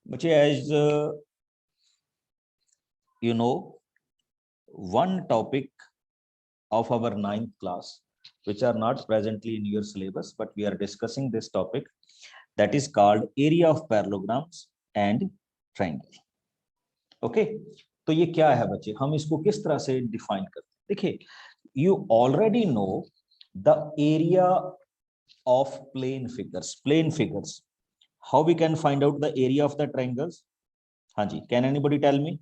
बच्चे as you know, one topic of our 9th class which are not presently in your syllabus, but we are discussing this topic, that is called area of parallelograms and triangle. Okay तो ये क्या है बच्चे, हम इसको किस तरह से डिफाइन करते हैं? देखिए, you already know the area of plane figures, how we can find out the area of the triangles? हाँ जी, can anybody tell me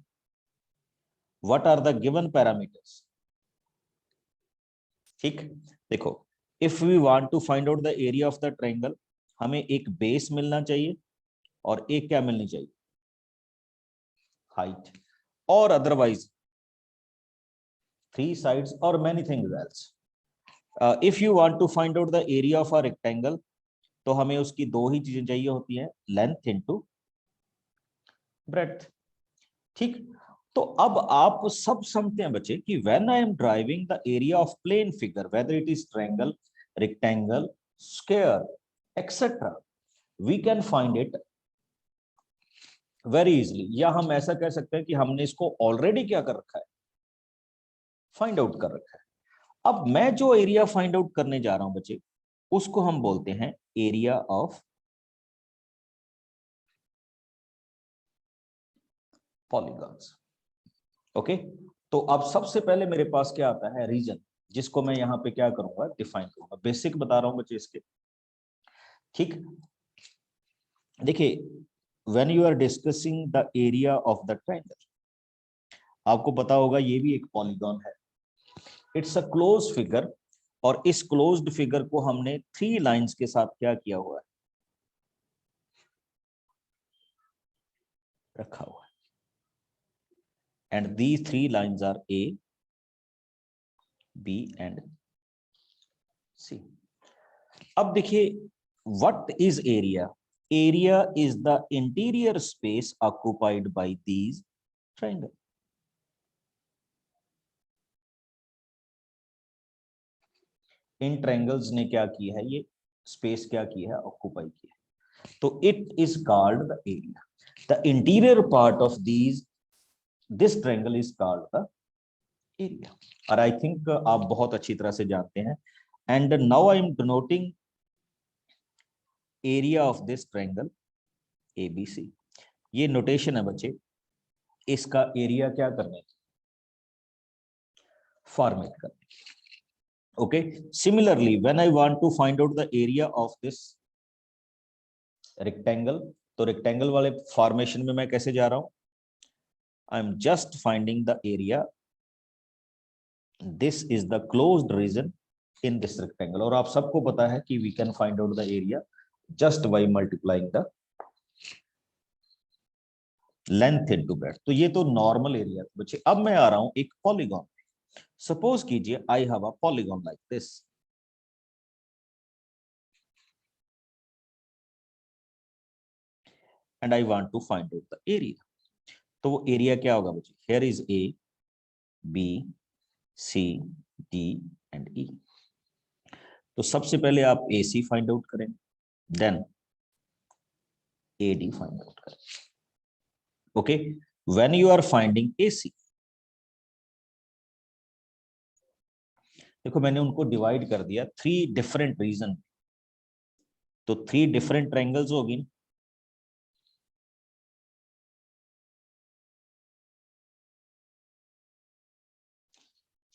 what are the given parameters? ठीक, देखो, if we want to find out the area of the triangle, हमें एक base मिलना चाहिए और एक क्या मिलनी चाहिए? हाइट, और otherwise 3 sides or many things else. If you want to find out the area of a rectangle, तो हमें उसकी दो ही चीजें चाहिए होती हैं, लेंथ इनटू ब्रेड्थ। ठीक, तो अब आप सब समझते हैं बच्चे कि when I am driving the area of plane figure, whether it is triangle, rectangle, square etcetera, we can find it very easily. या हम ऐसा कह सकते हैं कि हमने इसको ऑलरेडी क्या कर रखा है, फाइंड आउट कर रखा है। अब मैं जो एरिया फाइंड आउट करने जा रहा हूं बच्चे, उसको हम बोलते हैं एरिया ऑफ पॉलीगॉन्स। ओके, तो अब सबसे पहले मेरे पास क्या आता है? रीजन, जिसको मैं यहां पे क्या करूंगा? डिफाइन करूंगा। बेसिक बता रहा हूं बच्चे इसके। ठीक, देखिए, when you are discussing the area of the triangle, आपको पता होगा ये भी एक पॉलीगॉन है, इट्स अ क्लोज फिगर, और इस क्लोज्ड फिगर को हमने 3 लाइंस के साथ क्या किया हुआ है? रखा हुआ है। And these 3 lines are A, B and C. अब देखिए, what is area? Area is the interior space occupied by these triangle. In triangles ने क्या किया है? ये स्पेस क्या किया है? ऑक्यूपाई किया है। तो it is called the area. The interior part of this triangle is called the area. और आई थिंक आप बहुत अच्छी तरह से जानते हैं। And now I M denoting area of this triangle ABC. ये नोटेशन है बच्चे, इसका एरिया क्या करने की? फॉर्मेट करने की। Okay, similarly when I want to find out the area of this rectangle, तो रेक्टेंगल वाले फॉर्मेशन में मैं कैसे जा रहा हूं? I am just finding the area, this is the closed region in this rectangle. और आप सबको पता है कि we can find out the area just by multiplying the length into breadth. तो ये तो नॉर्मल एरिया था बच्चे। अब मैं आ रहा हूं एक पॉलीगॉन। सपोज कीजिए I have a polygon like this, and I want to find out the area. तो वो एरिया क्या होगा बच्चे? Here is A, B, C, D and E. तो सबसे पहले आप ए सी फाइंड आउट करेंगे, then A D find out करेंगे। Okay, when you are finding A C, देखो मैंने उनको डिवाइड कर दिया 3 डिफरेंट रीजन, तो 3 डिफरेंट ट्रायंगल्स होगी।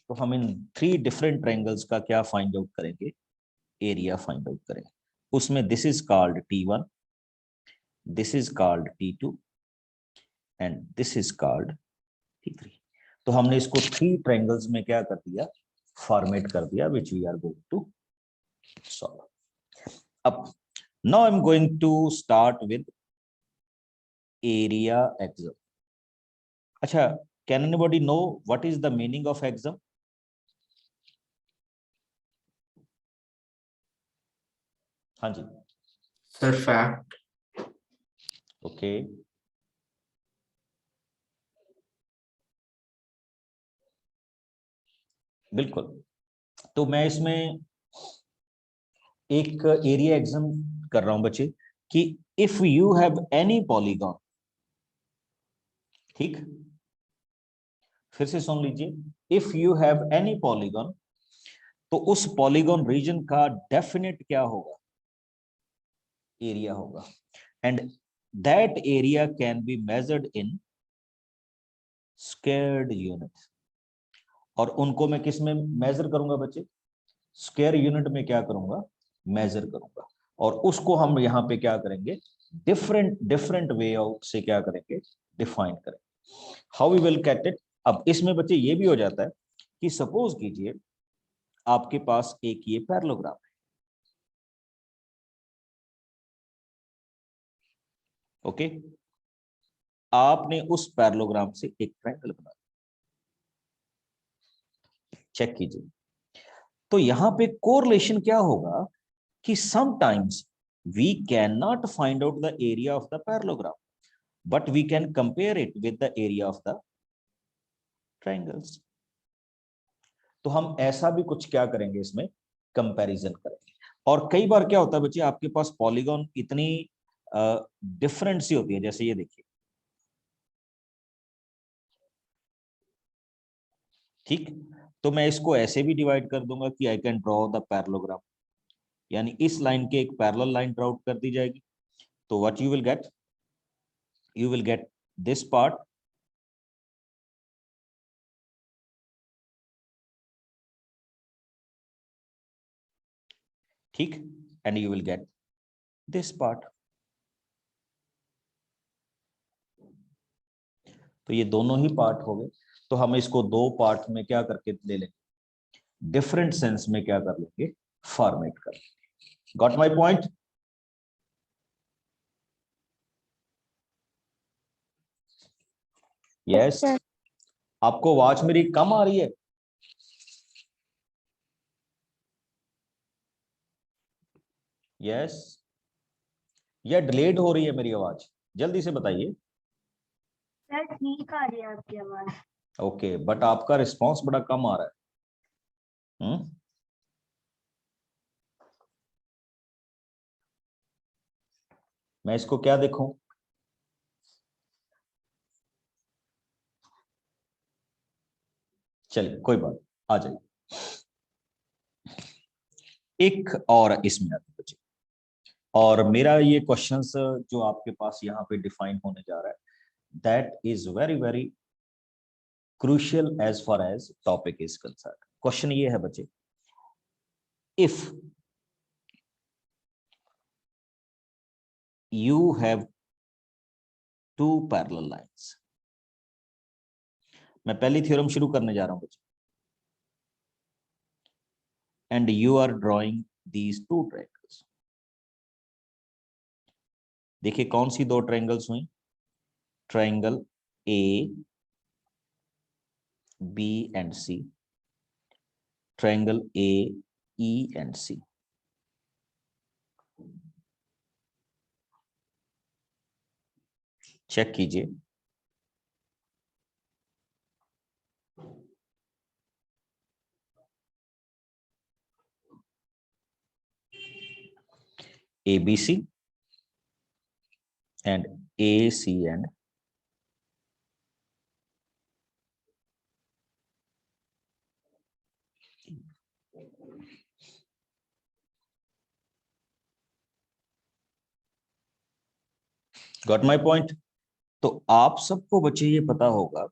तो हम इन 3 डिफरेंट ट्रायंगल्स का क्या फाइंड आउट करेंगे? एरिया फाइंड आउट करेंगे। उसमें this is called T1, this is called T2 and this is called T3। तो हमने इसको 3 ट्रायंगल्स में क्या कर दिया? फॉर्मेट कर दिया, which we are going to solve. अब now I am going to start with area axiom. अच्छा, can anybody know what is the meaning of axiom? हाँ जी सर, फैक्ट। ओके, बिल्कुल। तो मैं इसमें एक एरिया एग्जाम कर रहा हूं बच्चे कि if you have any polygon, ठीक, फिर से सुन लीजिए, if you have any polygon, तो उस पॉलीगॉन रीजन का डेफिनेट क्या होगा, एरिया होगा, and that area can be measured in squared unit. और उनको मैं किस में मेजर करूंगा बच्चे, स्क्वायर यूनिट में क्या करूंगा, मेजर करूंगा। और उसको हम यहाँ पे क्या करेंगे, डिफरेंट डिफरेंट वे ऑफ से क्या करेंगे, डिफाइन करेंगे। How we will get it. अब इसमें बच्चे ये भी हो जाता है कि सपोज कीजिए आपके पास एक ये पैरेललोग्राम है, ओके, आपने उस पैरेललोग्राम से एक ट्रायंगल बना, चेक कीजिए। तो यहां पे कोरिलेशन क्या होगा कि sometimes we can not find out the area of the parallelogram, but we can compare it with the area of the triangles. तो हम ऐसा भी कुछ क्या करेंगे, इसमें कंपैरिजन करेंगे। और कई बार क्या होता है बच्चे, आपके पास पॉलीगॉन इतनी डिफरेंट सी होती है, जैसे ये देखिए, ठीक, तो मैं इसको ऐसे भी डिवाइड कर दूंगा कि I can draw the parallelogram, यानी इस लाइन के एक पैरेलल लाइन ड्रॉ कर दी जाएगी। तो what you will get this part, ठीक, and you will get this part. तो ये दोनों ही पार्ट हो गए। तो हम इसको दो पार्ट में क्या करके ले लेंगे, डिफरेंट सेंस में क्या कर लेंगे, फॉर्मेट कर लेंगे। Got my point. यस, आपको आवाज मेरी कम आ रही है? यस, या डिलेड हो रही है मेरी आवाज, जल्दी से बताइए। सर ठीक आ रही है आपकी आवाज। ओके, बट आपका रिस्पांस बड़ा कम आ रहा है। मैं इसको क्या देखूं, चलिए कोई बात, आ जाइए। एक और इसमें आते बच्चे, और मेरा ये क्वेश्चंस जो आपके पास यहाँ पे डिफाइन होने जा रहा है, that is very very crucial as far as topic is concern. Question ये है बच्चे, if you have two parallel lines, मैं पहली थ्योरम शुरू करने जा रहा हूं बच्चे, and you are drawing these two triangles। देखिए कौन सी दो ट्रायंगल्स हुई, triangle A B and C, triangle A E and C. Check कीजिए, ABC and AC and got my point. तो आप सबको बच्चे ये पता होगा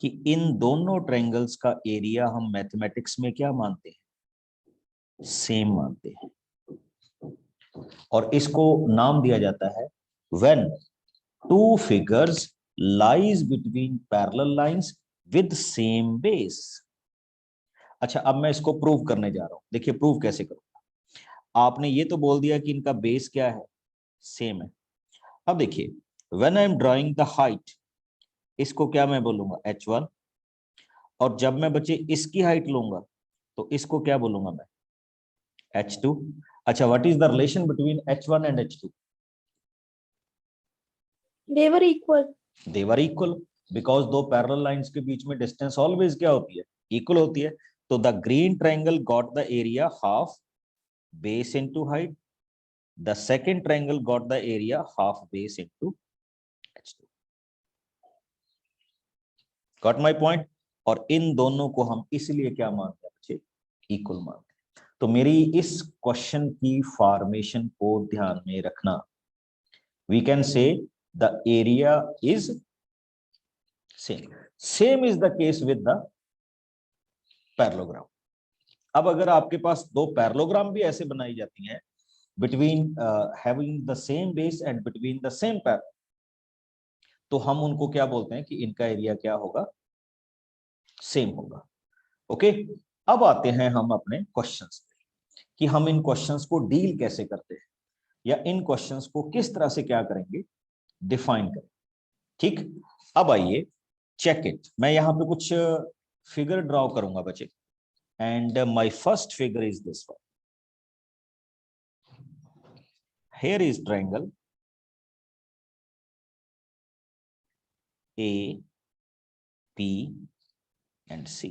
कि इन दोनों ट्रायंगल्स का एरिया हम मैथमेटिक्स में क्या मानते हैं, सेम मानते हैं। और इसको नाम दिया जाता है when two figures lies between parallel lines with same base. अच्छा, अब मैं इसको प्रूव करने जा रहा हूं। देखिए प्रूव कैसे करूंगा। आपने ये तो बोल दिया कि इनका बेस क्या है, सेम है। अब देखिए, when I am drawing the height, इसको क्या मैं बोलूंगा, h1। और जब मैं बच्चे इसकी हाइट लूंगा तो इसको क्या बोलूंगा मैं, h2। अच्छा, what is the relation between h1 and h2? They were equal. They were equal, because दो पैरेलल लाइंस के बीच में डिस्टेंस ऑलवेज क्या होती है, इक्वल होती है। तो the green triangle got the area half base into height. The second triangle got the area half base into h2. Got my point? और इन दोनों को हम इसलिए क्या मानते हैं बच्चे? इक्वल मानते हैं। तो मेरी इस क्वेश्चन की फॉर्मेशन को ध्यान में रखना। We can say the area is same. Same is the case with the parallelogram. अब अगर आपके पास दो पैरेललोग्राम भी ऐसे बनाई जाती हैं between having the same base and between the same pair, तो हम उनको क्या बोलते हैं कि इनका एरिया क्या होगा? सेम होगा। ओके, अब आते हैं हम अपने क्वेश्चंस पे कि हम इन क्वेश्चंस को डील कैसे करते हैं या इन क्वेश्चंस को किस तरह से क्या करेंगे? डिफाइन करें। ठीक, अब आइए चेक इट। मैं यहां पे कुछ फिगर ड्रॉ करूंगा बच्चे, and my first figure is this one. Here is triangle A, P and C.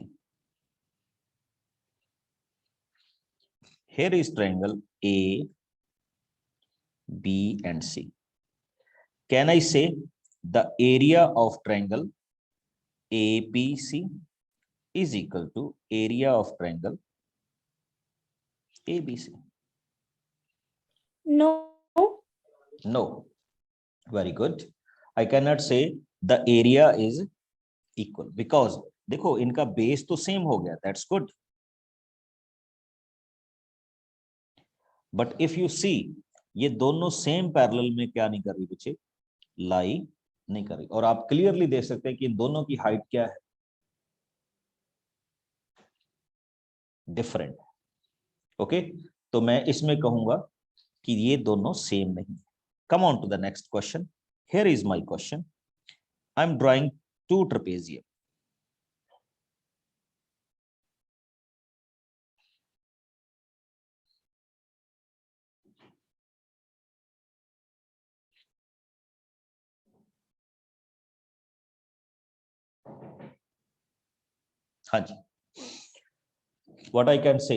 Here is triangle A, B and C. Can I say the area of triangle APC is equal to area of triangle ABC? No. No. Very good. I cannot say the area is equal because देखो इनका base तो same हो गया, that's good. But if you see, ये दोनों same parallel में क्या नहीं कर रही बच्चे? लाई नहीं कर रही। और आप क्लियरली देख सकते हैं कि इन दोनों की हाइट क्या है? डिफरेंट। ओके, तो मैं इसमें कहूंगा कि ये दोनों सेम नहीं। Come on to the next question. Here is my question. I am drawing two trapezium. हाँ जी, what I can say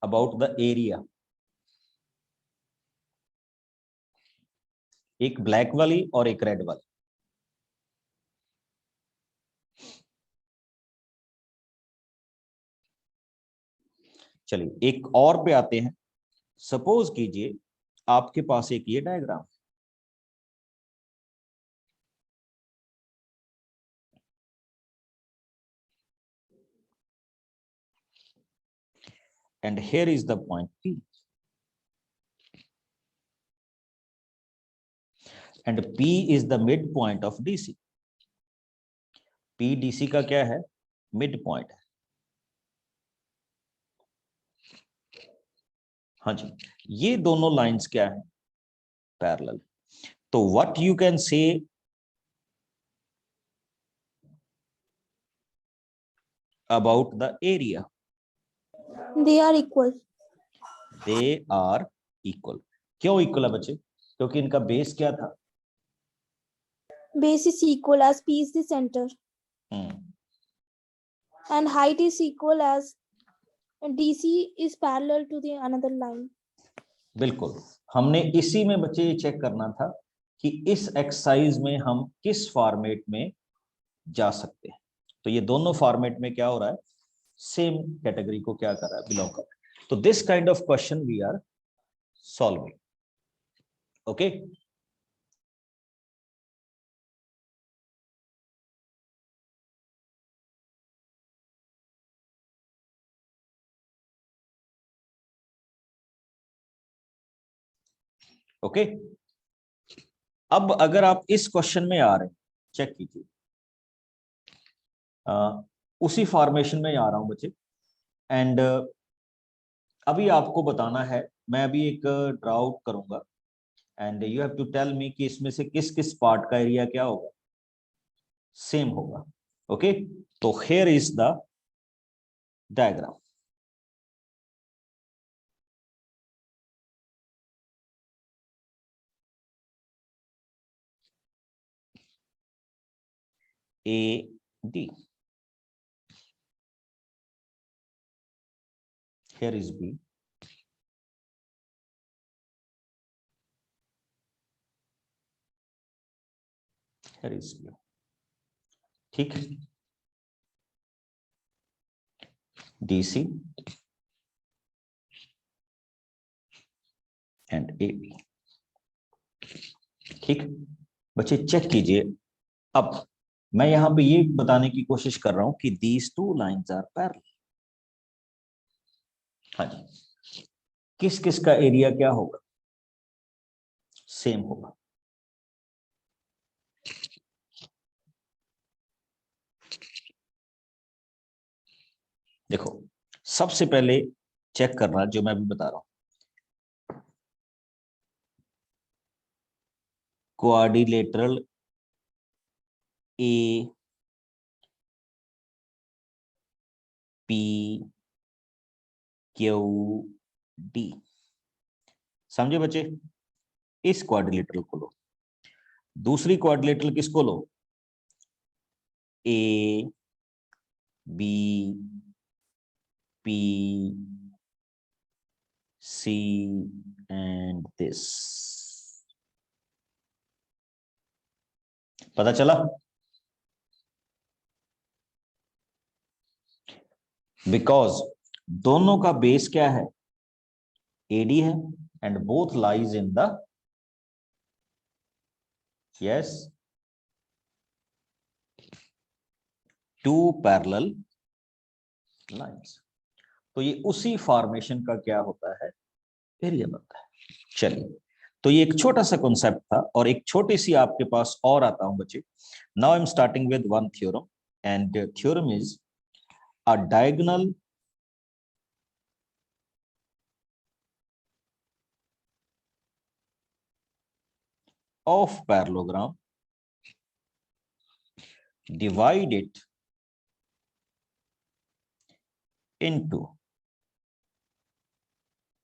about the area? एक ब्लैक वाली और एक रेड वाली। चलिए एक और पे आते हैं। सपोज कीजिए आपके पास एक ये diagram, and here is the point P, and P is the midpoint of DC. P DC का क्या है? मिड पॉइंट है। हाँ जी, ये दोनों लाइंस क्या है? पैरेलल। तो what you can say about the area? They are equal. They are equal. क्यों इक्वल है बच्चे? क्योंकि इनका बेस क्या था? Base is equal as P is the center. And height is equal as DC is parallel to the another line. बिल्कुल, हमने इसी में बच्चे ये चेक करना था कि इस एक्सरसाइज में हम किस फॉर्मेट में जा सकते हैं। तो ये दोनों फॉर्मेट में क्या हो रहा है? सेम कैटेगरी को क्या कर रहा है? बिलोंग कर रहा है। तो this kind of question we are solving. Okay, okay. अब अगर आप इस क्वेश्चन में आ रहे हैं, चेक कीजिए, उसी फॉर्मेशन में आ रहा हूं बच्चे। एंड अभी आपको बताना है, मैं अभी एक ड्रा आउट करूंगा and you have to tell me कि इसमें से किस किस पार्ट का एरिया क्या होगा? सेम होगा। ओके, तो here is the diagram. A D, here is B, here is B. ठीक है, DC and AB. ठीक, बच्चे चेक कीजिए। अब मैं यहां पे ये बताने की कोशिश कर रहा हूं कि these two lines are parallel. हाँ जी, किस किस का एरिया क्या होगा, सेम होगा। देखो, सबसे पहले चेक करना जो मैं अभी बता रहा हूं, quadrilateral A P Q D, समझे बच्चे? इस क्वाड्रिलेटरल को लो, दूसरी क्वाड्रिलेटरल किसको लो, A B P C and this. पता चला? बिकॉज दोनों का बेस क्या है, एडी है, and both lies in the, yes, two parallel lines. तो ये उसी फॉर्मेशन का क्या होता है, एरिया बनता है। चलिए, तो ये एक छोटा सा कॉन्सेप्ट था, और एक छोटी सी आपके पास और आता हूं बच्चे। Now I am starting with one theorem, and theorem is a diagonal of parallelogram, divide it into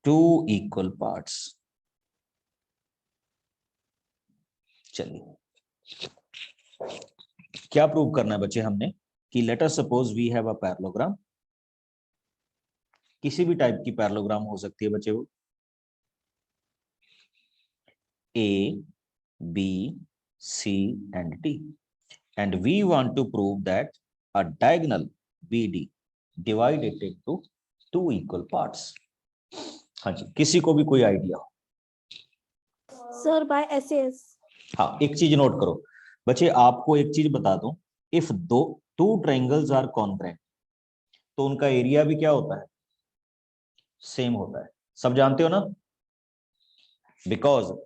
two equal parts. चलिए, क्या प्रूव करना है बच्चे हमने, कि let us suppose we have a parallelogram, किसी भी टाइप की पैरेललोग्राम हो सकती है बच्चे, वो A, B, C and D, and we want to prove that a diagonal BD divided into two equal parts. हाँ जी, किसी को भी कोई आइडिया हो? Sir, by SAS. हाँ, एक चीज नोट करो बच्चे, आपको एक चीज बता दूं, if two triangles are congruent, तो उनका एरिया भी क्या होता है, सेम होता है। सब जानते हो ना? बिकॉज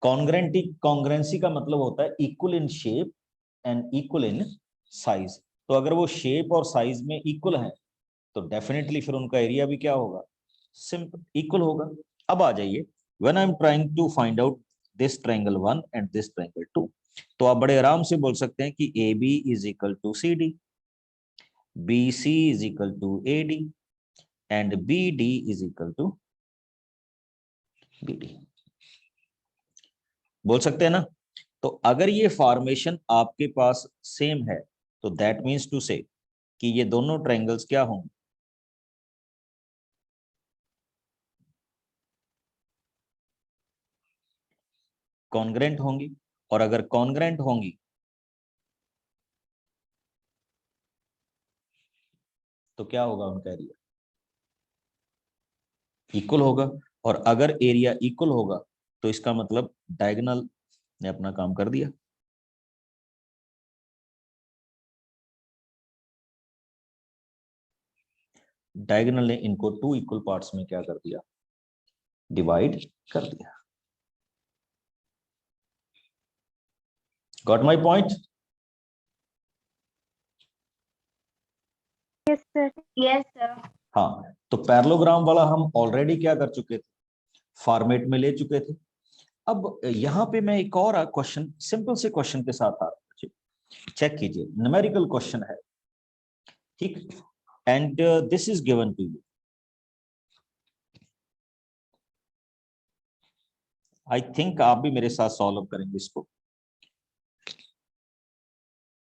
कॉन्ग्रुएंसी का मतलब होता है equal in shape and equal in size. तो अगर वो शेप और साइज में इक्वल है, तो डेफिनेटली फिर उनका एरिया भी क्या होगा, सिंपल इक्वल होगा। अब आ जाइए, when I am trying to find out this triangle 1 and this triangle 2, तो आप बड़े आराम से बोल सकते हैं कि A B is equal to C D, B C is equal to A D, and B D is equal to B D. बोल सकते हैं ना? तो अगर ये फॉर्मेशन आपके पास सेम है, तो दैट मीन्स टू से कि ये दोनों ट्रायंगल्स क्या होंगे, कॉन्ग्रुएंट होंगी। और अगर कॉन्ग्रुएंट होंगी तो क्या होगा, उनका एरिया इक्वल होगा। और अगर एरिया इक्वल होगा, तो इसका मतलब डायगोनल ने अपना काम कर दिया। डायगोनल ने इनको टू इक्वल पार्ट्स में क्या कर दिया, डिवाइड कर दिया। Got my point? Yes, sir. Yes, sir. हाँ, तो पैरेललोग्राम वाला हम ऑलरेडी क्या कर चुके थे, फॉर्मेट में ले चुके थे। अब यहाँ पे मैं एक और क्वेश्चन, सिंपल से क्वेश्चन के साथ आ रहा हूँ, चेक कीजिए, न्यूमेरिकल क्वेश्चन है, ठीक, and this is given to you. I think आप भी मेरे साथ सॉल्व करेंगे इसको,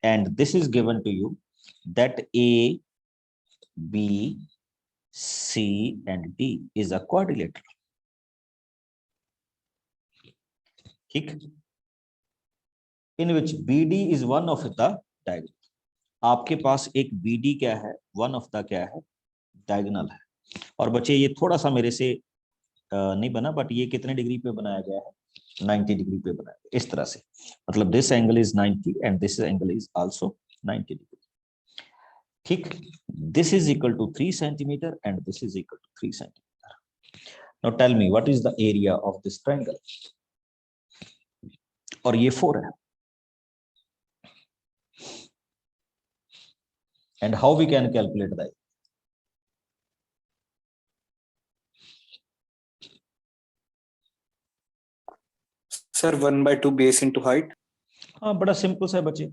and this is given to you that A B C and D is a quadrilateral. ठीक, in which BD is one of the diagonal. आपके पास एक BD क्या है, one of the क्या है, डायगोनल है। और बच्चे ये थोड़ा सा मेरे से नहीं बना, बट ये कितने डिग्री पे बनाया गया है, 90 डिग्री पे बनाया गया, इस तरह से, मतलब this angle is 90 and this angle is also 90 degree. ठीक, this is equal to 3 centimetre and this is equal to 3 centimetre. Now tell me what is the area of this triangle, और ये 4 है, and how we can calculate that? Sir, 1/2 base into height. हाँ, बड़ा simple सा है बच्चे,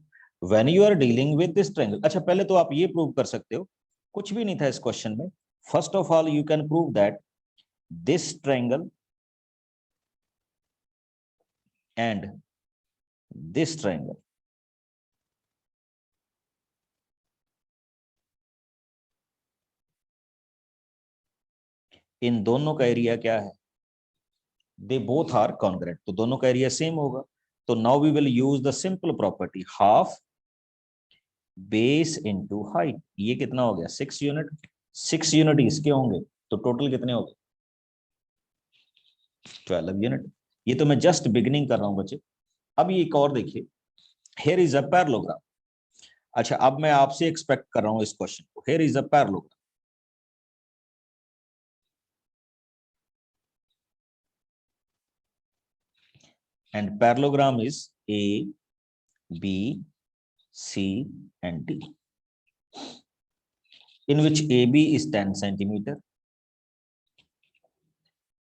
when you are dealing with this triangle. अच्छा, पहले तो आप ये प्रूव कर सकते हो, कुछ भी नहीं था इस क्वेश्चन में। First of all you can prove that this triangle and this triangle in दोनों का एरिया क्या है, दे बोथ आर कॉन्ग्रुएंट, तो दोनों का एरिया सेम होगा। तो now we will use the simple property half base into height. ये कितना हो गया, 6 यूनिट, 6 यूनिट इसके होंगे, तो टोटल कितने हो गए, 12 यूनिट। ये तो मैं जस्ट बिगिनिंग कर रहा हूं बच्चे। अब ये एक और देखिए, हियर इज अ पैरेललोग्राम। अच्छा, अब मैं आपसे एक्सपेक्ट कर रहा हूं इस क्वेश्चन को, here is a parallelogram, and parallelogram is A, B, C and D, in which AB is 10 centimeter.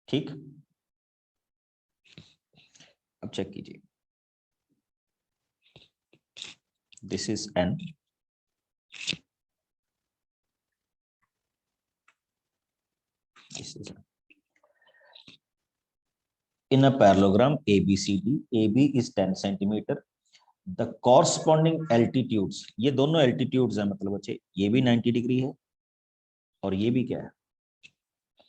ठीक, अब चेक कीजिए, this is N, this is N. In a parallelogram ABCD, AB is 10 centimeter. The corresponding altitudes, ये दोनों altitudes है, मतलब बच्चे ये भी 90 डिग्री है और ये भी क्या है,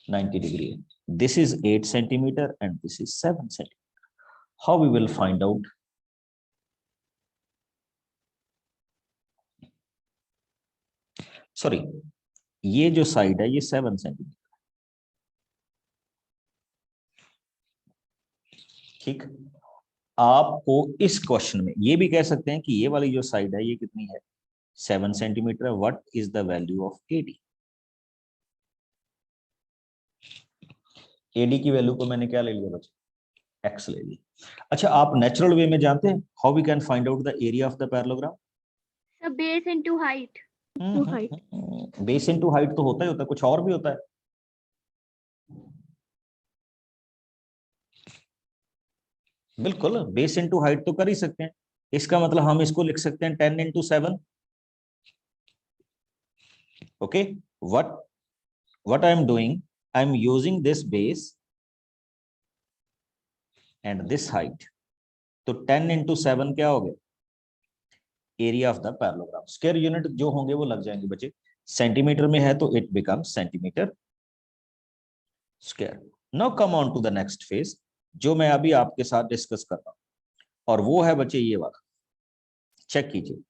90 डिग्री है। This is 8 centimeter and this is 7 centimeter. How we will find out? Sorry, ये जो साइड है ये 7 सेंटीमीटर, ठीक। आपको इस क्वेश्चन में ये भी कह सकते हैं कि ये वाली जो साइड है ये कितनी है, 7 सेंटीमीटर है। What is the value of AD? AD की वैल्यू को मैंने क्या ले लिया बच्चे, एक्स ले लिया। अच्छा, आप नेचुरल वे में जानते हैं how we can find out the area of the parallelogram? The base into height. Base into height तो होता ही होता है, कुछ और भी होता है। बिल्कुल, बेस इनटू हाइट तो कर ही सकते हैं। इसका मतलब हम इसको लिख सकते हैं 10 into 7। Okay, what I am doing, I am using this base and this height, तो 10 into 7 क्या हो गया, area of the parallelogram. Square unit जो होंगे वो लग जाएंगे बच्चे, सेंटीमीटर में है तो it becomes centimetre square. Now come on to the next phase, जो मैं अभी आपके साथ डिस्कस कर रहा हूं, और वो है बच्चे ये वाला, चेक कीजिए।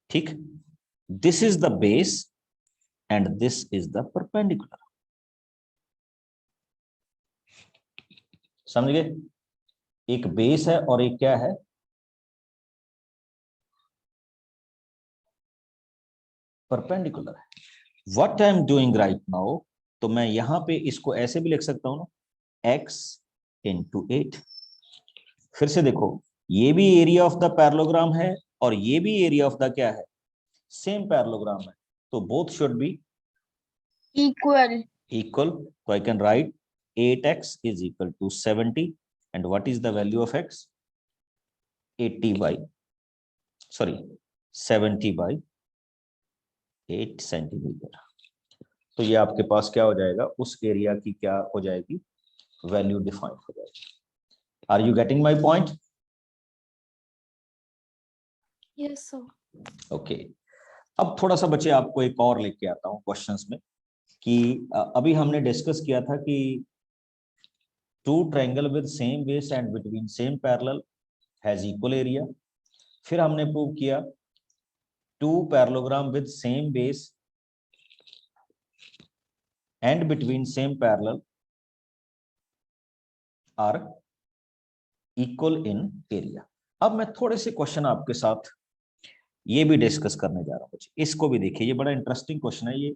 ठीक, this is the base and this is the perpendicular. समझ गए, एक बेस है और एक क्या है, परपेंडिकुलर है। What I am doing right now, तो मैं यहां पे इसको ऐसे भी लिख सकता हूं ना, x into 8। फिर से देखो, ये भी एरिया ऑफ द पैरेललोग्राम है और ये भी एरिया ऑफ द क्या है, सेम पैरेललोग्राम है, तो both should be Equal. equal. So I can write 8x is equal to 70, and what is the value of x? 70 by 8 centimetre. तो ये आपके पास क्या हो जाएगा, उस एरिया की क्या हो जाएगी, वैल्यू डिफाइन हो जाएगी। Are you getting my point? Yes, sir. Okay, अब थोड़ा सा बच्चे आपको एक और लेके आता हूँ क्वेश्चंस में कि अभी हमने डिस्कस किया था कि two triangle with same base and between same parallel has equal area. फिर हमने प्रूव किया two parallelogram with same base and between same parallel are equal in area. अब मैं थोड़े से क्वेश्चन आपके साथ ये भी डिस्कस करने जा रहा हूं बच्चे, इसको भी देखिए, ये बड़ा इंटरेस्टिंग क्वेश्चन है ये।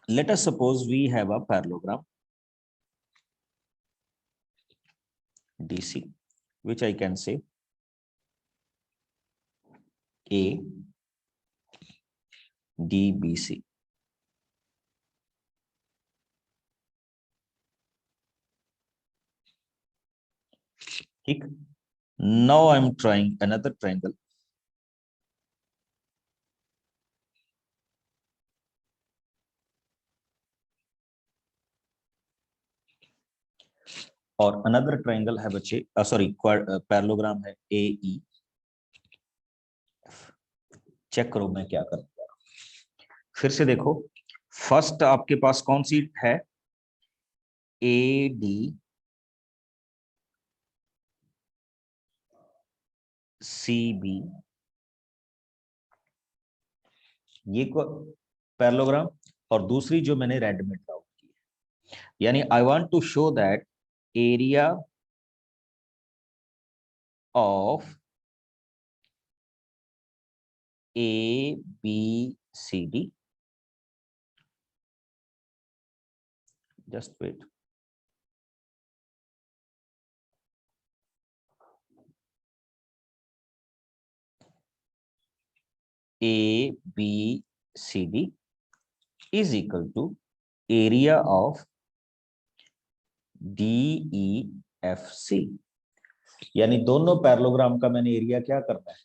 Let us suppose we have a parallelogram DC which I can say A DBC. ठीक, now I am trying another triangle और another triangle है बच्चे, sorry पैरेललोग्राम है AE। चेक करो मैं क्या कर रहा हूं, फिर से देखो। फर्स्ट आपके पास कौन सी है? AD CB, ये पैरेललोग्राम, और दूसरी जो मैंने रेड में ड्रॉ की है, यानी I want to show that area of ABCD, just wait, ABCD is equal to area of DEFC, यानी दोनों पैरेललोग्राम का मैंने एरिया क्या करना है?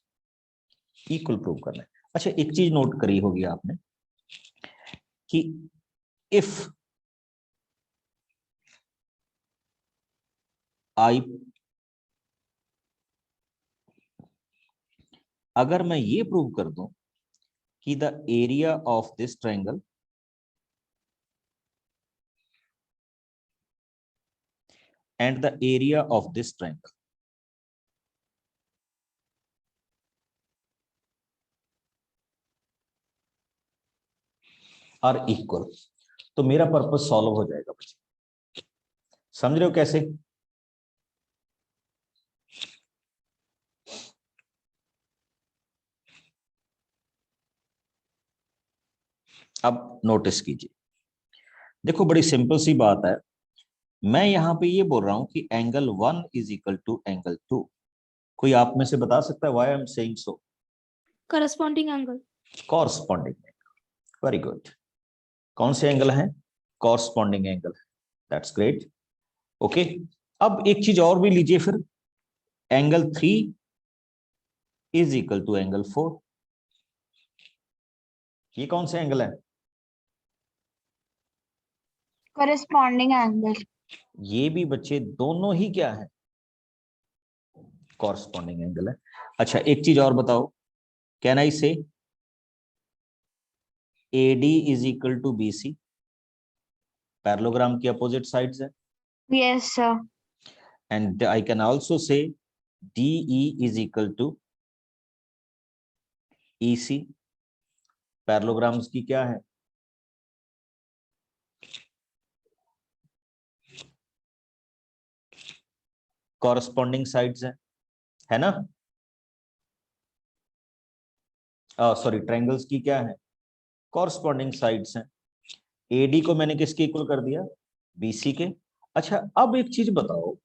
इक्वल प्रूव करना है। अच्छा, एक चीज नोट करी होगी आपने कि इफ आई, अगर मैं ये प्रूव कर दूं कि the area of this triangle and the area of this triangle are equal, तो मेरा पर्पस सॉल्व हो जाएगा बच्चे। समझ रहे हो कैसे? अब नोटिस कीजिए, देखो बड़ी सिंपल सी बात है। मैं यहां पे ये बोल रहा हूं कि angle 1 is equal to angle 2। कोई आप में से बता सकता है why I am saying so? Corresponding angle. Corresponding, very good. कौन से एंगल हैं? Corresponding angle, that's great. Okay, अब एक चीज और भी लीजिए फिर, angle 3 is equal to angle 4। ये कौन सा एंगल है? corresponding angle. ये भी बच्चे दोनों ही क्या है? कॉरस्पॉन्डिंग एंगल है। अच्छा, एक चीज और बताओ, can I say AD is equal to BC? Parallelogram की अपोजिट साइड्स है। Yes, sir. And I can also say DE is equal to EC। Parallelograms की क्या है? कॉरस्पॉन्डिंग साइड्स है ना? सॉरी, ट्रायंगल्स की क्या है? कॉरस्पॉन्डिंग साइड्स हैं। AD को मैंने किसके इक्वल कर दिया? BC के। अच्छा, अब एक चीज बताओ,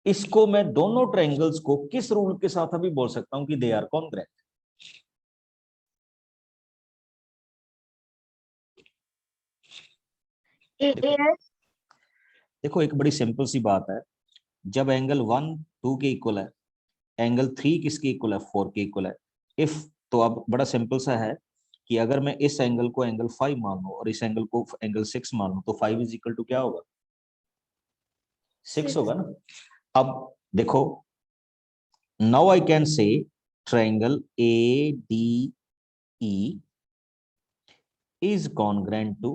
इसको मैं दोनों ट्रायंगल्स को किस रूल के साथ अभी बोल सकता हूं कि दे आर कॉन्ग्रुएंट? Yes. देखो एक बड़ी सिंपल सी बात है, जब एंगल 1 2 के इक्वल है, एंगल 3 किसके इक्वल है? 4 के इक्वल है। इफ, तो अब बड़ा सिंपल सा है कि अगर मैं इस एंगल को एंगल 5 मान लूं और इस एंगल को एंगल 6 मान लूं तो 5 इज इक्वल टू क्या होगा? 6 होगा ना। अब देखो, now I can say triangle ADE is congruent to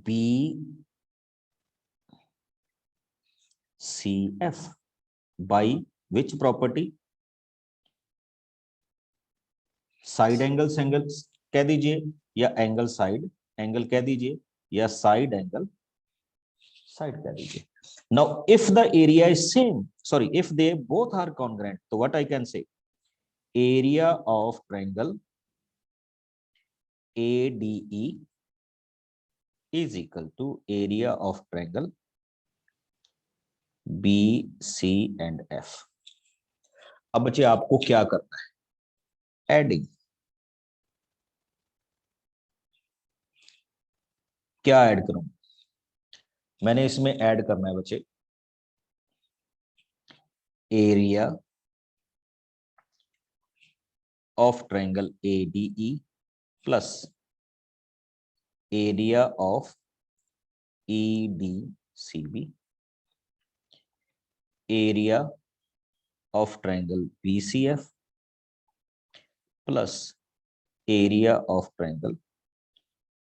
BCF by which property? Side angles angles कह दीजिए या एंगल साइड एंगल कह दीजिए या साइड एंगल साइड कह दीजिए. Now if the area is same, sorry, if they both are congruent, so what I can say, area of triangle ADE is equal to area of triangle BC and F. अब बच्चे आपको क्या करना है? Adding. क्या add करूं? मैंने इसमें ऐड करना है बच्चे area of triangle ADE plus area of EDCB, area of triangle BCF plus area of triangle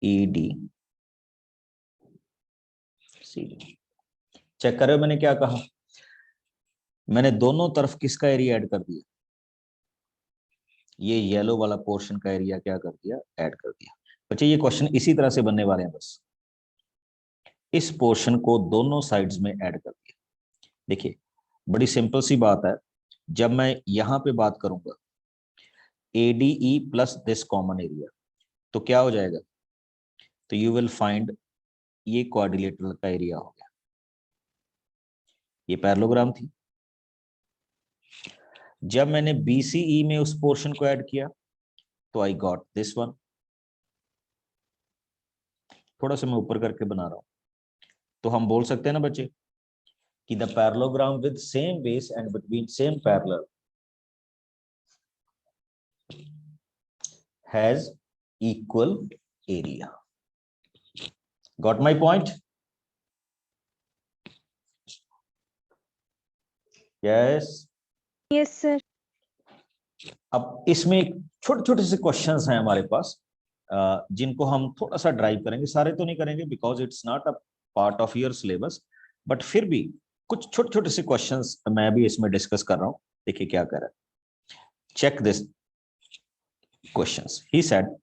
EDCB. Check करो मैंने क्या कहा. मैंने दोनों तरफ किसका एरिया ऐड कर दिया? ये येलो वाला पोर्शन का एरिया क्या कर दिया? ऐड कर दिया. बच्चे ये क्वेश्चन इसी तरह से बनने वाले हैं. बस इस पोर्शन को दोनों साइड्स में ऐड कर दिया. देखिए बड़ी सिंपल सी बात है. जब मैं यहां पे बात करूंगा ADE plus this common area तो क्या हो जाएगा? तो यू विल फाइंड ये क्वाड्रिलेटरल का एरिया हो गया. ये पैरेललोग्राम थी. जब मैंने BCE में उस पोर्शन को ऐड किया तो आई गॉट दिस वन. थोड़ा सा मैं ऊपर करके बना रहा हूं. तो हम बोल सकते हैं ना बच्चे कि the parallelogram with same base and between same parallel has equal area. Got my point? Yes. Yes, sir. अब इसमें छोटे छोटे से क्वेश्चंस हैं हमारे पास जिनको हम थोड़ा सा ड्राइव करेंगे. सारे तो नहीं करेंगे because it's not a part of your syllabus, but फिर भी कुछ छोटे छोटे से क्वेश्चंस मैं भी इसमें डिस्कस कर रहा हूं. देखिए क्या कर रहा है. Check this questions. He said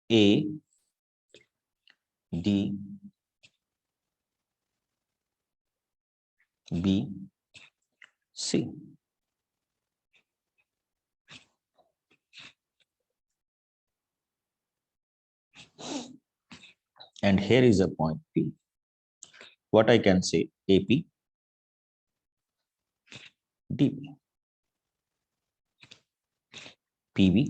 A D B C. And here is a point P. What I can say, AP, DB, PB,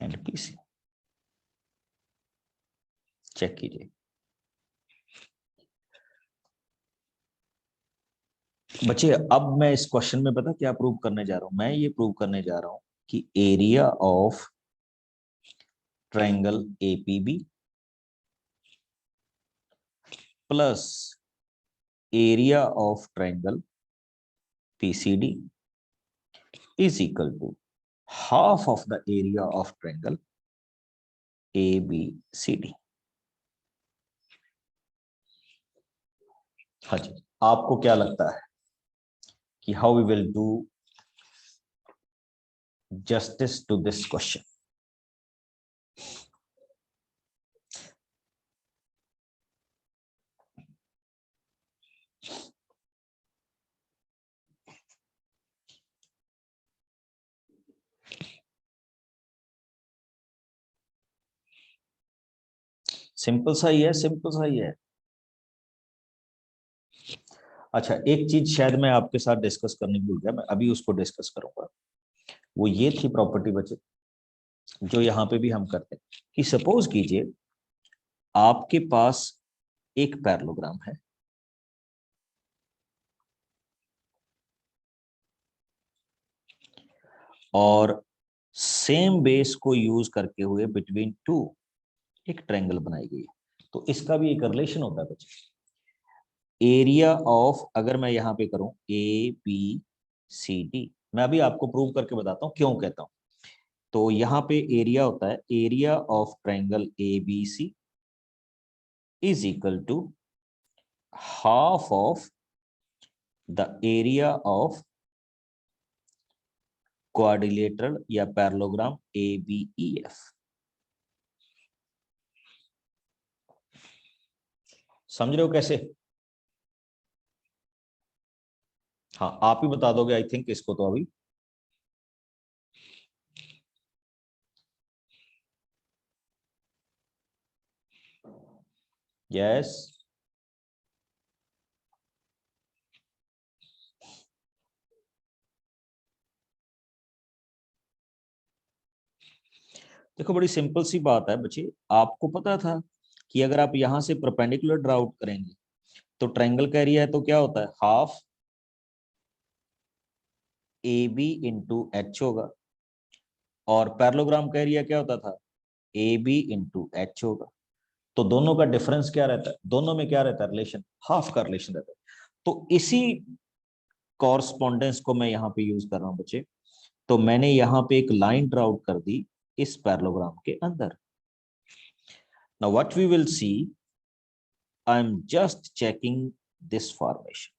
and PC. Check कीजिए. बच्चे अब मैं इस क्वेश्चन में पता क्या प्रूव करने जा रहा हूं? मैं ये प्रूव करने जा रहा हूं कि area of triangle APB plus area of triangle PCD is equal to half of the area of triangle ABCD. हाँ जी, आपको क्या लगता है कि how we will do justice to this question? Simple सा ही है, सिंपल सा ही है. अच्छा, एक चीज शायद मैं आपके साथ डिस्कस करने भूल गया, मैं अभी उसको डिस्कस करूंगा. वो ये थी प्रॉपर्टी बच्चे जो यहाँ पे भी हम करते हैं कि सपोज कीजिए आपके पास एक पैरेललोग्राम है और सेम बेस को यूज करके हुए बिटवीन टू एक ट्रायंगल बनाई गई है। तो इसका भी एक रिलेशन होता है बच्चे। एरिया ऑफ, अगर मैं यहाँ पे करूं ए बी सी डी, मैं अभी आपको प्रूव करके बताता हूँ क्यों कहता हूं। तो यहाँ पे एरिया होता है, area of triangle A B C is equal to half of the area of quadrilateral या parallelogram A B E F. समझ रहे हो कैसे? हाँ, आप ही बता दोगे आई थिंक इसको तो अभी। यस, देखो बड़ी सिंपल सी बात है बच्चे। आपको पता था कि अगर आप यहां से परपेंडिकुलर ड्रा आउट करेंगे तो ट्रायंगल का एरिया है तो क्या होता है, half A B into H होगा, और पैरेललोग्राम का एरिया क्या होता था, ए बी इंटू एच होगा। तो दोनों का डिफरेंस क्या रहता है, दोनों में क्या रहता है, रिलेशन, हाफ का रिलेशन रहता है। तो इसी कॉरस्पॉन्डेंस को मैं यहाँ पे यूज कर रहा हूँ बच्चे। तो मैंने यहाँ पे एक लाइन ड्रा आउट कर दी इस पैरेललोग्राम के अंदर। Now what we will see, I am just checking this formation.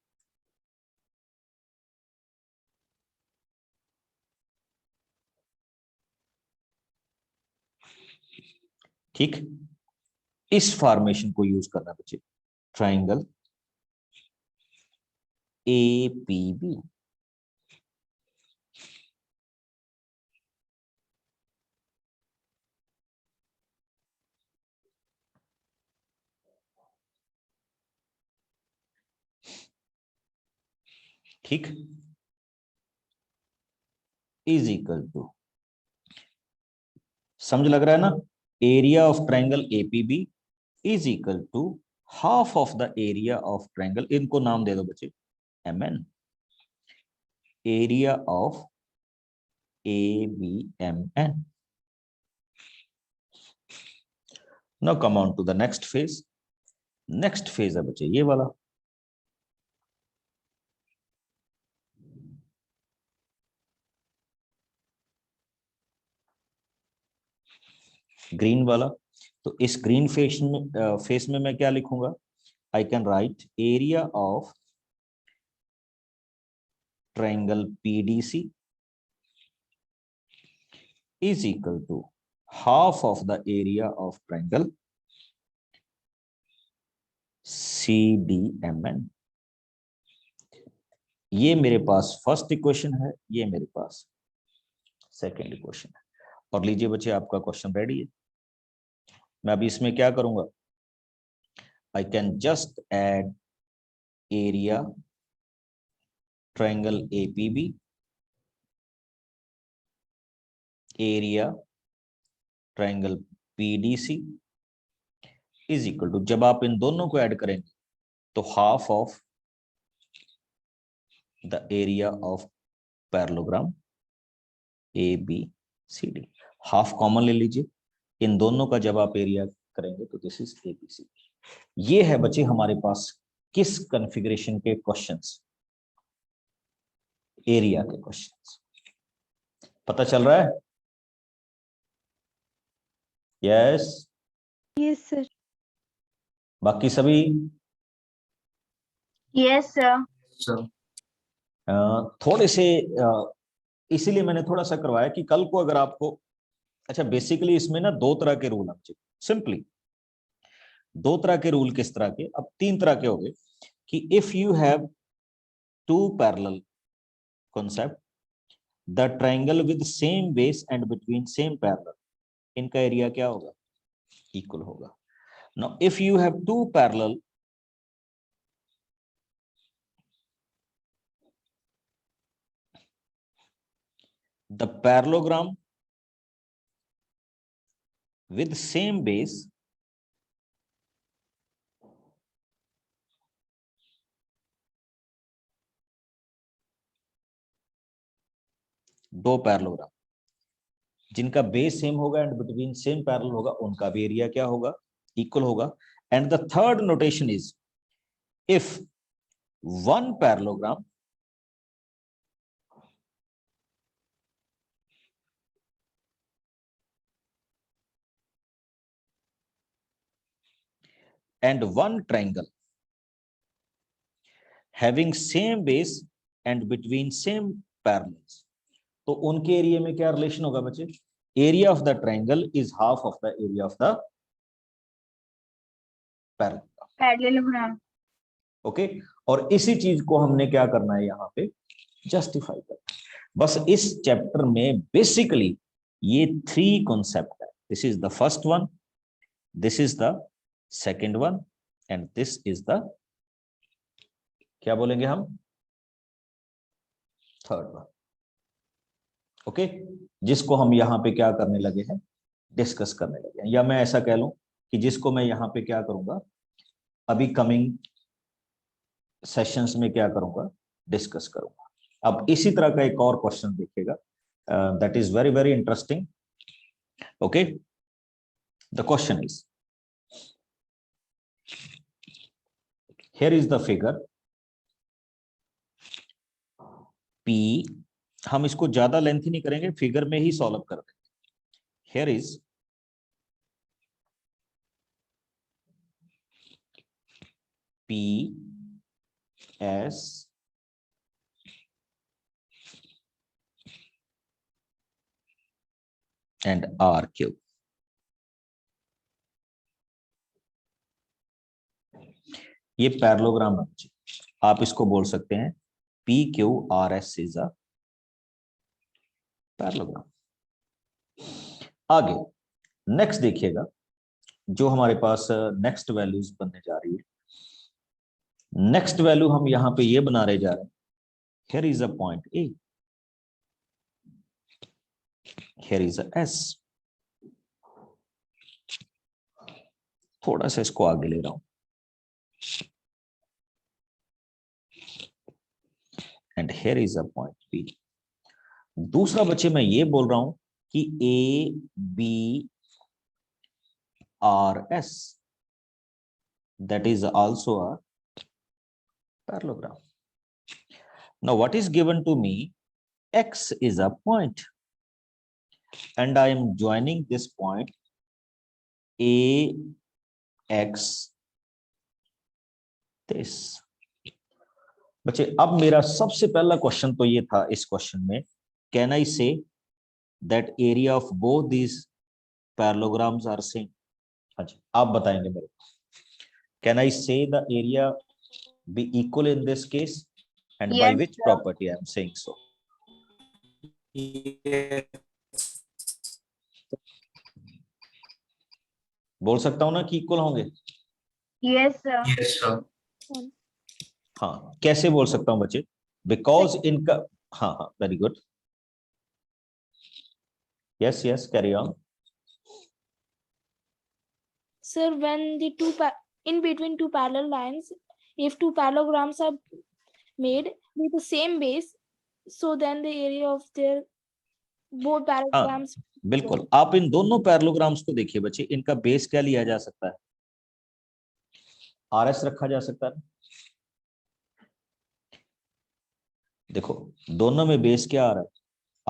ठीक, इस फॉर्मेशन को यूज करना बच्चे, ट्रायंगल ए पी बी। ठीक, इज इक्वल टू, समझ लग रहा है ना, area of triangle APB is equal to half of the area of triangle, इनको नाम दे दो बच्चे M N, area of A B M N. Now come on to the next phase. Next phase है बच्चे ये वाला, ग्रीन वाला। तो इस ग्रीन फेस में मैं क्या लिखूंगा, I can write area of triangle PDC is equal to half of the area of triangle CDMN। ये मेरे पास फर्स्ट इक्वेशन है, ये मेरे पास सेकेंड इक्वेशन है। और लीजिए बच्चे आपका क्वेश्चन रेडी है। मैं अभी इसमें क्या करूंगा, I can just add area triangle APB, area triangle PDC is equal to, जब आप इन दोनों को ऐड करेंगे तो half of the area of parallelogram A B C D. Half common ले लीजिए, इन दोनों का जब आप एरिया करेंगे तो this is A B C. ये है बच्चे हमारे पास किस कॉन्फ़िगरेशन के क्वेश्चंस, एरिया के क्वेश्चंस। पता चल रहा है? Yes, Yes, sir. बाकी सभी Yes, sir. Sir. थोड़े से इसीलिए मैंने थोड़ा सा करवाया कि कल को अगर आपको, अच्छा बेसिकली इसमें ना दो तरह के रूल हैं, सिंपली दो तरह के रूल, किस तरह के, अब तीन तरह के हो गए कि if you have two parallel concept, the triangle with same base and between same parallel, इनका एरिया क्या होगा, इक्वल होगा। now if you have two parallel the parallelogram with same base दो पैरेललोग्राम जिनका बेस सेम होगा and between same parallel होगा, उनका भी एरिया क्या होगा, इक्वल होगा. And the third notation is if one parallelogram and one triangle having same base and between same parallels, तो उनके एरिया में क्या रिलेशन होगा बच्चे, area of the triangle is half of the area of the parallel. Parallelogram. Okay, और इसी चीज को हमने क्या करना है यहाँ पे, जस्टिफाई करना. बस इस चैप्टर में बेसिकली ये 3 कॉन्सेप्ट है. This is the first one, this is the second one and this is the, क्या बोलेंगे हम, थर्ड वन. ओके, जिसको हम यहाँ पे क्या करने लगे हैं, डिस्कस करने लगे हैं, या मैं ऐसा कह लूं कि जिसको मैं यहाँ पे क्या करूंगा, अभी कमिंग सेशंस में क्या करूंगा, डिस्कस करूंगा. अब इसी तरह का एक और क्वेश्चन देखिएगा, that is very very interesting. Okay, the question is, here is the figure P. हम इसको ज्यादा लेंथी नहीं करेंगे, फिगर में ही सॉल्व कर देंगे. Here is P S and R Q. ये पैरेललोग्राम है, आप इसको बोल सकते हैं PQRS इज अ पैरेललोग्राम. आगे नेक्स्ट देखिएगा, जो हमारे पास नेक्स्ट वैल्यूज बनने जा रही है. नेक्स्ट वैल्यू हम यहां पे ये बना रहे जा रहे हैं. Here is a point A, here is a S. थोड़ा सा इसको आगे ले रहा हूं, and here is a point B. दूसरा बच्चे मैं ये बोल रहा हूं कि ABRS, that is also a parallelogram. Now what is given to me, X is a point and I am joining this point AX this. बच्चे अब मेरा सबसे पहला क्वेश्चन तो ये था इस क्वेश्चन में, can I say that area of both these parallelograms are same. हाँ जी, आप बताएंगे मेरे को, can I say the area be equal in this case and by Yes, which sir. Property I am saying so. बोल सकता हूं ना कि इक्वल होंगे. Yes, sir. Yes, sir. हाँ, कैसे बोल सकता हूं बच्चे, बिकॉज इनका, हाँ हाँ, very good, yes yes, carry on. Sir, when the in between two parallel lines, if two parallelograms are made with the same base, so then the area of their both parallelograms. बिल्कुल, आप इन दोनों parallelograms को देखिए बच्चे, इनका base क्या लिया जा सकता है, RS रखा जा सकता है. देखो दोनों में बेस क्या आ रहा है,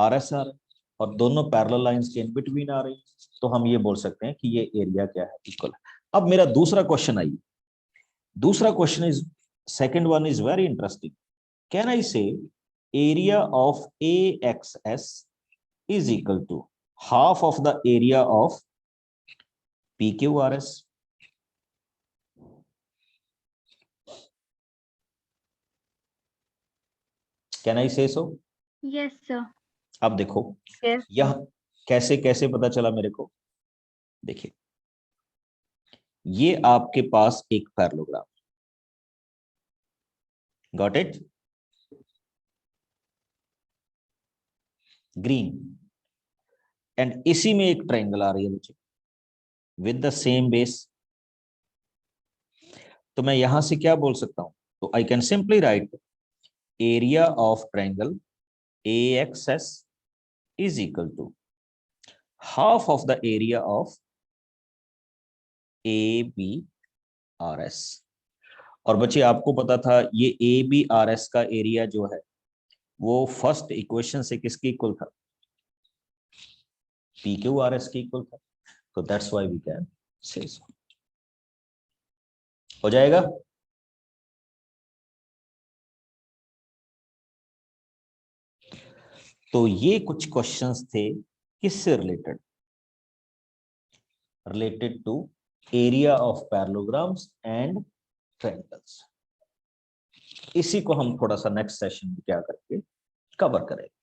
RS आ रहा है, और दोनों पैरेलल लाइंस के इन बिटवीन आ रही है, तो हम ये बोल सकते हैं कि ये एरिया क्या है, इक्वल है. अब मेरा दूसरा क्वेश्चन आइए, दूसरा question is, second one is very interesting. Can I say area of AXS is equal to half of the area of PQRS. Can I say so? Yes, sir. अब देखो Yes. यह कैसे कैसे पता चला मेरे को, देखिए ये आपके पास एक parallelogram, got it, green, and इसी में एक ट्रायंगल आ रही है बच्चे विद द सेम बेस. तो मैं यहां से क्या बोल सकता हूं, तो I can simply write area of triangle AXS is equal to half of the area of ABRS। और बच्चे आपको पता था ये ABRS का एरिया जो है वो फर्स्ट इक्वेशन से किसके इक्वल था, PQRS के इक्वल था, तो that's why we can say सो। हो जाएगा। तो ये कुछ क्वेश्चंस थे किससे related, related to area of parallelograms and triangles. इसी को हम थोड़ा सा नेक्स्ट सेशन में क्या करके कवर करेंगे।